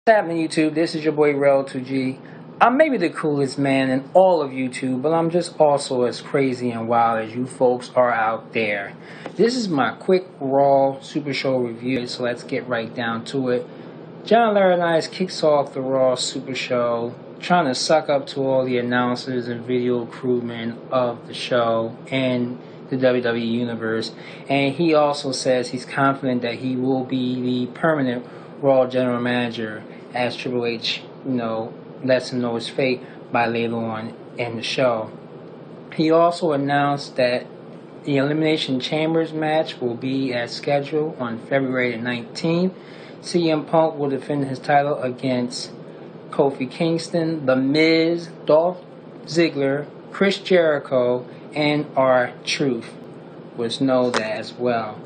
What's happening, YouTube? This is your boy Rel2G. I'm maybe the coolest man in all of YouTube, but I'm just also as crazy and wild as you folks are out there. This is my quick Raw Super Show review, so let's get right down to it. John Laurinaitis kicks off the Raw Super Show, trying to suck up to all the announcers and video crewmen of the show and the WWE Universe. And he also says he's confident that he will be the permanent Raw General Manager, as Triple H, lets him know his fate by later on in the show. He also announced that the Elimination Chambers match will be as scheduled on February the 19th. CM Punk will defend his title against Kofi Kingston, The Miz, Dolph Ziggler, Chris Jericho, and R-Truth was known as well.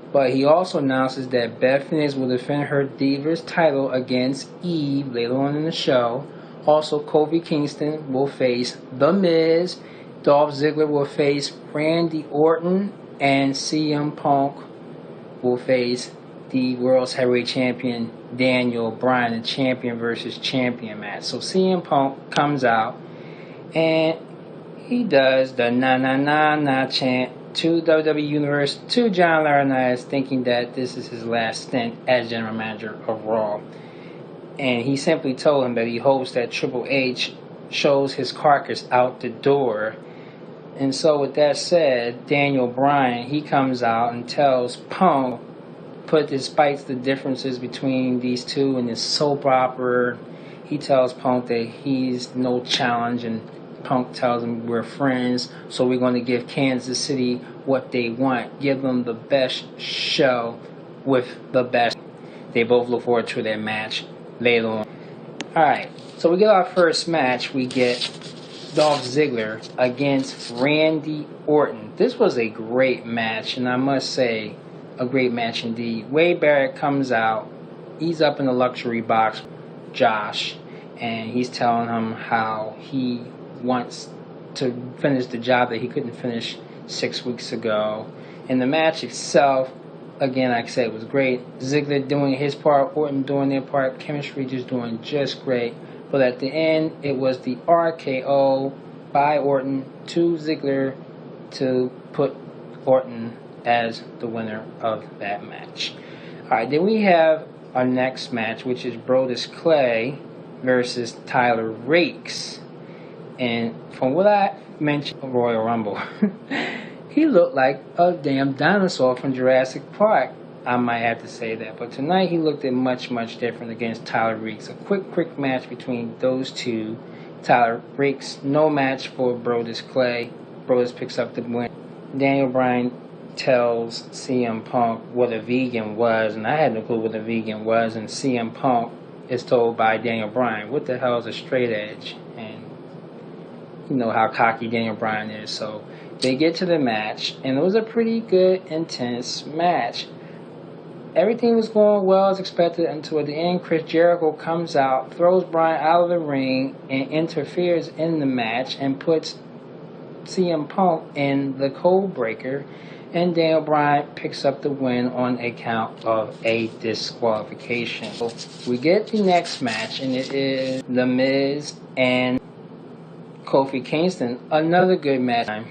But he also announces that Beth Phoenix will defend her Divas title against Eve later on in the show. Also, Kofi Kingston will face The Miz. Dolph Ziggler will face Randy Orton. And CM Punk will face the World's Heavyweight Champion Daniel Bryan, the champion versus champion match. So CM Punk comes out and he does the na-na-na-na chant to WWE Universe, to John Laurinaitis, thinking that this is his last stint as General Manager of Raw. And he simply told him that he hopes that Triple H shows his carcass out the door. And so with that said, Daniel Bryan, he comes out and tells Punk, despite the differences between these two in this soap opera, he tells Punk that he's no challenge, and Punk tells him we're friends, so we're going to give Kansas City what they want. Give them the best show with the best. They both look forward to their match later on. Alright, so we get our first match. We get Dolph Ziggler against Randy Orton. This was a great match, and I must say, a great match indeed. Wade Barrett comes out. He's up in the luxury box, Josh, and he's telling him how he wants to finish the job that he couldn't finish 6 weeks ago. And the match itself, again, like I said, was great. Ziggler doing his part, Orton doing their part, chemistry just doing just great. But at the end, it was the RKO by Orton to Ziggler to put Orton as the winner of that match. Alright, then we have our next match, which is Brodus Clay versus Tyler Reks. And from what I mentioned, Royal Rumble, he looked like a damn dinosaur from Jurassic Park. I might have to say that. But tonight he looked much, much different against Tyler Reks. A quick match between those two. Tyler Reks, no match for Brodus Clay. Brodus picks up the win. Daniel Bryan tells CM Punk what a vegan was, and I had no clue what a vegan was. And CM Punk is told by Daniel Bryan, what the hell is a straight edge? And you know how cocky Daniel Bryan is. So they get to the match, and it was a pretty good, intense match. Everything was going well as expected until at the end, Chris Jericho comes out, throws Bryan out of the ring, and interferes in the match and puts CM Punk in the code breaker, and Daniel Bryan picks up the win on account of a disqualification. So we get the next match, and it is The Miz and Kofi Kingston. Another good match.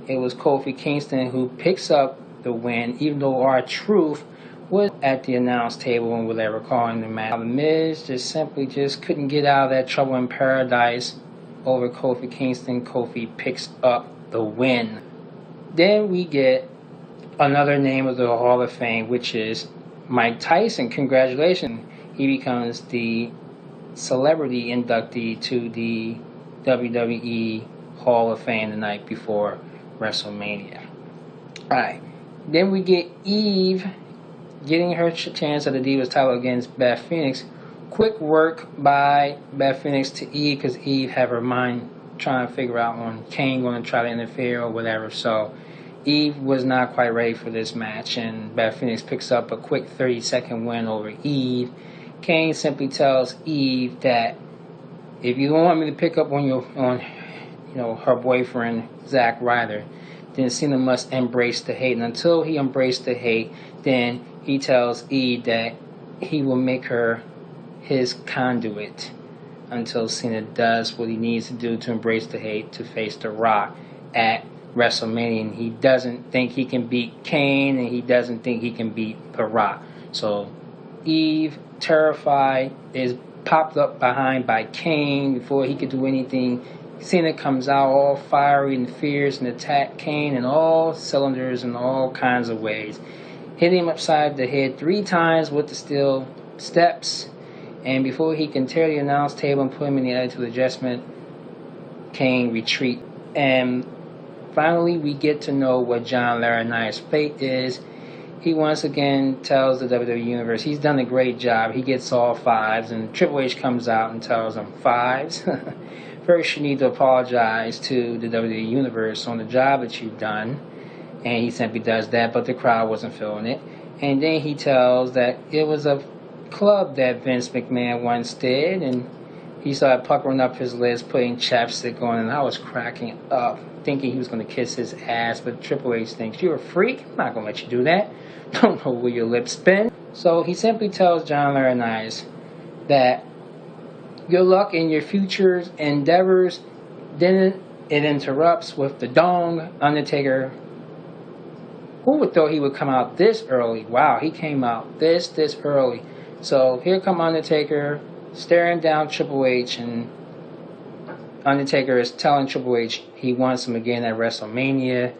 It was Kofi Kingston who picks up the win, even though R-Truth was at the announce table and whatever calling the match. The Miz simply couldn't get out of that trouble in paradise over Kofi Kingston. Kofi picks up the win. Then we get another name of the Hall of Fame, which is Mike Tyson. Congratulations. He becomes the celebrity inductee to the WWE Hall of Fame the night before WrestleMania. Alright. Then we get Eve getting her chance at the Divas title against Beth Phoenix. Quick work by Beth Phoenix to Eve, because Eve had her mind trying to figure out on Kane going to try to interfere or whatever. So Eve was not quite ready for this match, and Beth Phoenix picks up a quick 30-second win over Eve. Kane simply tells Eve that if you don't want me to pick up on her boyfriend Zack Ryder, then Cena must embrace the hate. And until he embraced the hate, then he tells Eve that he will make her his conduit until Cena does what he needs to do to embrace the hate to face The Rock at WrestleMania. And he doesn't think he can beat Kane, and he doesn't think he can beat The Rock. So Eve, terrified, is popped up behind by Kane before he could do anything. Cena comes out all fiery and fierce and attack Kane in all cylinders in all kinds of ways. Hit him upside the head 3 times with the steel steps. And before he can tear the announce table and put him in the attitude adjustment, Kane retreat. And finally, we get to know what John Laurinaitis' fate is. He once again tells the WWE Universe he's done a great job. He gets all 5s, and Triple H comes out and tells him 5s. First, you need to apologize to the WWE Universe on the job that you've done. And he simply does that, but the crowd wasn't feeling it. And then he tells that it was a club that Vince McMahon once did, and he started puckering up his lips, putting chapstick on, and I was cracking up, thinking he was going to kiss his ass. But Triple H thinks, you're a freak, I'm not going to let you do that. Don't know where your lips been. So he simply tells John Laurinaitis that good luck in your future endeavors. Then it interrupts with the Dong. Undertaker, who would thought he would come out this early? Wow, he came out this early. So here come Undertaker staring down Triple H, and Undertaker is telling Triple H he wants him again at WrestleMania,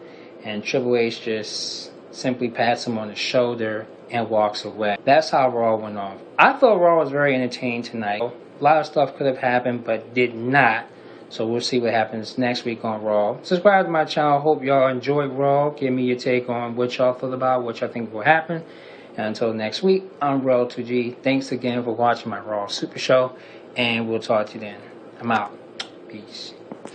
and Triple H just simply pats him on the shoulder and walks away. That's how Raw went off. I thought Raw was very entertaining tonight. A lot of stuff could have happened, but did not. So we'll see what happens next week on Raw. Subscribe to my channel. Hope y'all enjoyed Raw. Give me your take on what y'all thought about, what y'all think will happen. And until next week, I'm Raw 2G. Thanks again for watching my Raw Super Show, and we'll talk to you then. I'm out. Peace.